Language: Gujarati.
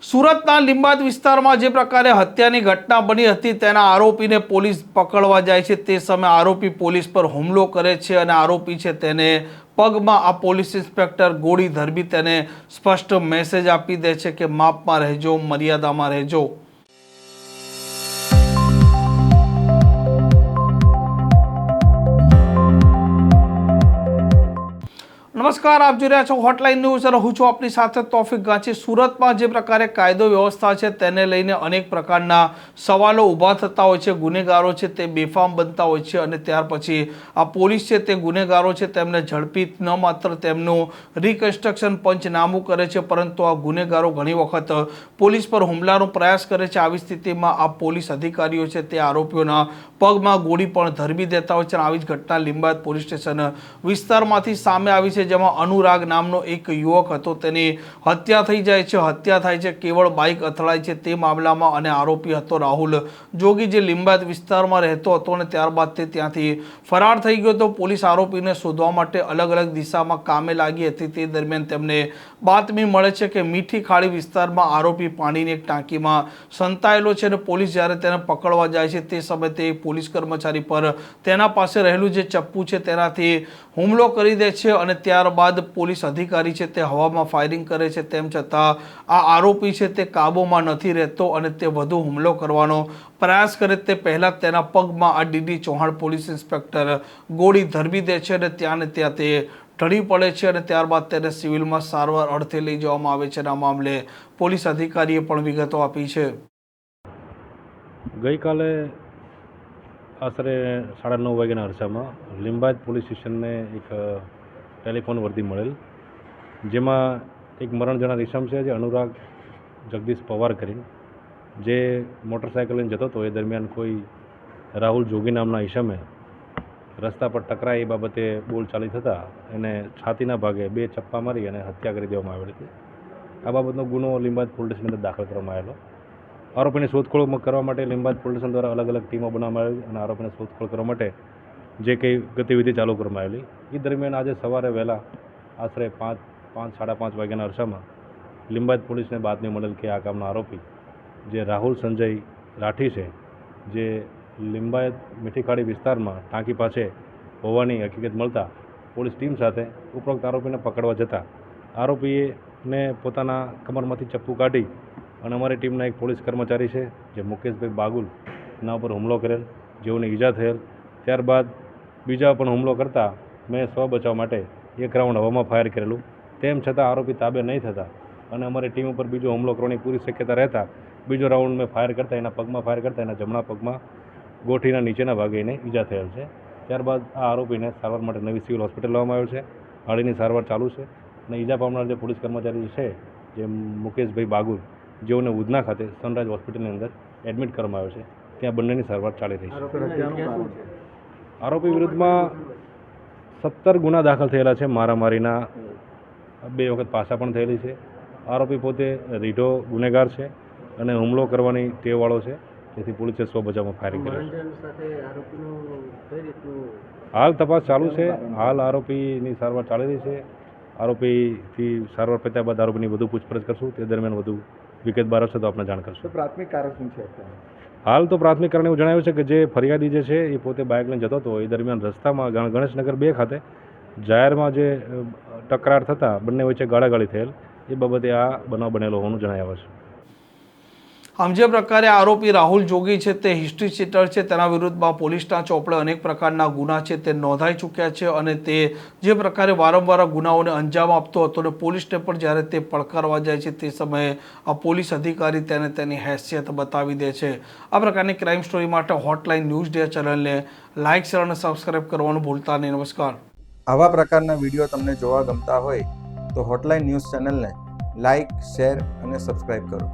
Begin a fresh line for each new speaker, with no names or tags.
સુરતના લીંબાદ વિસ્તારમાં જે પ્રકારે હત્યાની ઘટના બની હતી તેના આરોપીને પોલીસ પકડવા જાય છે તે સમયે આરોપી પોલીસ પર હુમલો કરે છે અને આરોપી છે તેને પગમાં આ પોલીસ ઇન્સ્પેક્ટર ગોળી ધરબી તેને સ્પષ્ટ મેસેજ આપી દે છે કે માપમાં રહેજો, મર્યાદામાં રહેજો। નમસ્કાર, આપ જોઈ રહ્યા છો હોટલાઇન ન્યૂઝ અને હું છું આપની સાથે તોફિક ગાંચી। સુરતમાં જે પ્રકારે કાયદો વ્યવસ્થા છે તેને લઈને અનેક પ્રકારના સવાલો ઊભા થતા હોય છે। ગુનેગારો છે તે બેફામ બનતા હોય છે અને ત્યાર પછી આ પોલીસ છે તે ગુનેગારો છે તેમને ઝડપી ન માત્ર તેમનું રિકન્સ્ટ્રક્શન પંચનામું કરે છે પરંતુ આ ગુનેગારો ઘણી વખત પોલીસ પર હુમલાનો પ્રયાસ કરે છે। આવી સ્થિતિમાં આ પોલીસ અધિકારીઓ છે તે આરોપીઓના પગમાં ગોળી પણ ધરબી દેતા હોય છે। આવી જ ઘટના લીંબાદ પોલીસ સ્ટેશન વિસ્તારમાંથી સામે આવી છે, જેમાં અનુરાગ નામનો એક યુવક હતો તેની હત્યા થઈ જાય છે। હત્યા થાય છે, કેવળ બાઇક અથડાય છે તે મામલામાં અને આરોપી હતો રાહુલ જોગી, જે લીંબાદ વિસ્તારમાં રહેતો હતો અને ત્યારબાદ તે ત્યાંથી ફરાર થઈ ગયો હતો। પોલીસ આરોપીને શોધવા માટે અલગ અલગ દિશામાં કામે લાગી હતી। તે દરમિયાન તેમને બાતમી મળે છે કે મીઠી ખાડી વિસ્તારમાં આરોપી પાણીની એક ટાંકીમાં સંતાયેલો છે અને પોલીસ જ્યારે તેને પકડવા જાય છે તે સમયે તે પોલીસ કર્મચારી પર તેના પાસે રહેલું જે ચપ્પુ છે તેનાથી હુમલો કરી દે છે અને ત્યારબાદ પોલીસ અધિકારી છે તે હવામાં ફાયરિંગ કરે છે। તેમ છતાં આ આરોપી છે તે કાબૂમાં નથી રહેતો અને તે વધુ હુમલો કરવાનો પ્રયાસ કરે તે પહેલાં તેના પગમાં આ ડીડી ચૌહાણ પોલીસ ઇન્સ્પેક્ટર ગોળી ધરબી દે છે અને ત્યાં ને ત્યાં તે ઢળી પડે છે અને ત્યારબાદ તેને સિવિલમાં સારવાર અર્થે લઈ જવામાં આવે છે અને આ મામલે પોલીસ અધિકારીએ પણ વિગતો આપી છે।
ગઈકાલે આશરે 9:30 વાગ્યાના અરસામાં લીંબાદ પોલીસ સ્ટેશનને એક ટેલિફોન વર્દી મળેલ, જેમાં એક મરણ જનાર ઈસમ છે જે અનુરાગ જગદીશ પવાર કરીને જે મોટરસાઇકલ લઈને જતો હતો। એ દરમિયાન કોઈ રાહુલ જોગી નામના ઈસમે રસ્તા પર ટકરાય એ બાબતે બોલચાલી થતાં એને છાતીના ભાગે 2 ચપ્પા મારી અને હત્યા કરી દેવામાં આવેલી હતી। આ બાબતનો ગુનો લીંબાદ પોલીસ સ્ટેશન અંદર દાખલ કરવામાં આવેલો। આરોપીની શોધખોળ કરવા માટે લીંબાદ પોલીસ સ્ટેશન દ્વારા અલગ અલગ ટીમો બનાવવામાં આવી અને આરોપીને શોધખોળ કરવા માટે જે કંઈ ગતિવિધિ ચાલુ કરવામાં આવેલી। એ દરમિયાન આજે સવારે વહેલા આશરે 5:30 વાગ્યાના અરસામાં લીંબાદ પોલીસને બાતમી મળેલ કે આ કામનો આરોપી જે રાહુલ સંજય રાઠી છે, જે લીંબાદ મીઠીખાડી વિસ્તારમાં ટાંકી પાસે હોવાની હકીકત મળતા પોલીસ ટીમ સાથે ઉપરોક્ત આરોપીને પકડવા જતા આરોપીને પોતાના કમરમાંથી ચપ્પુ કાઢી અને અમારી ટીમના એક પોલીસ કર્મચારી છે જે મુકેશભાઈ બાગુલ ના ઉપર હુમલો કરેલ, જેઓને ઈજા થયેલ। ત્યારબાદ બીજા પણ હુમલો કરતાં મેં સ્વ બચાવ માટે એક રાઉન્ડ હવામાં ફાયર કરેલું, તેમ છતાં આરોપી તાબે નહીં થતા અને અમારી ટીમ ઉપર બીજો હુમલો કરવાની પૂરી શક્યતા રહેતા બીજો રાઉન્ડ મેં ફાયર કરતાં એના પગમાં ફાયર કરતાં એના જમણા પગમાં ગોઠીના નીચેના ભાગે એને ઈજા થયેલ છે। ત્યારબાદ આ આરોપીને સારવાર માટે નવી સિવિલ હોસ્પિટલ લાવવામાં આવ્યો છે। હાડીની સારવાર ચાલુ છે અને ઈજા પામનાર જે પોલીસ કર્મચારી છે જે મુકેશભાઈ બાગુલ, જેઓને ઉધના ખાતે સનરાઈઝ હોસ્પિટલની અંદર એડમિટ કરવામાં આવ્યો છે, ત્યાં બંનેની સારવાર ચાલી રહી છે। આરોપી વિરુદ્ધમાં 17 ગુના દાખલ થયેલા છે। મારામારીના 2 વખત પાસા પણ થયેલી છે। આરોપી પોતે રીઢો ગુનેગાર છે અને હુમલો કરવાની ટેવવાળો છે, તેથી પોલીસે સ્વ બચાવમાં ફાયરિંગ કર્યું છે। હાલ તપાસ ચાલુ છે। હાલ આરોપીની સારવાર ચાલી રહી છે। આરોપીથી સારવાર પત્યા બાદ આરોપીની વધુ પૂછપરછ કરશું, તે દરમિયાન વધુ વિગત બહાર આવશે તો આપણે જાણ કરશું।
પ્રાથમિક કારણ શું છે?
હાલ તો પ્રાથમિક કારણ એવું જણાવ્યું છે કે જે ફરિયાદી જે છે એ પોતે બાઇક લઈને જતો હતો, એ દરમિયાન રસ્તામાં ગણેશનગર 2 ખાતે જાહેરમાં જે તકરાર થતાં બંને વચ્ચે ગાળાગાળી થયેલ, એ બાબતે આ બનાવ બનેલો હોવાનું જણાય આવે છે।
આમ જે પ્રકારે આરોપી રાહુલ જોગી છે તે હિસ્ટ્રી ચીટર છે, તેના વિરુદ્ધમાં પોલીસના ચોપડે અનેક પ્રકારના ગુના છે તે નોંધાઈ ચૂક્યા છે અને તે જે પ્રકારે વારંવાર ગુનાઓને અંજામ આપતો હતો અને પોલીસને પણ જ્યારે તે પડકારવા જાય છે તે સમયે આ પોલીસ અધિકારી તેને તેની હેસિયત બતાવી દે છે। આ પ્રકારની ક્રાઇમ સ્ટોરી માટે હોટલાઇન ન્યૂઝ ડે ચેનલને લાઇક, શેર અને સબસ્ક્રાઇબ કરવાનું ભૂલતા નહીં। નમસ્કાર।
આવા પ્રકારના વિડીયો તમને જોવા ગમતા હોય તો હોટલાઇન ન્યૂઝ ચેનલને લાઇક, શેર અને સબસ્ક્રાઇબ કરો।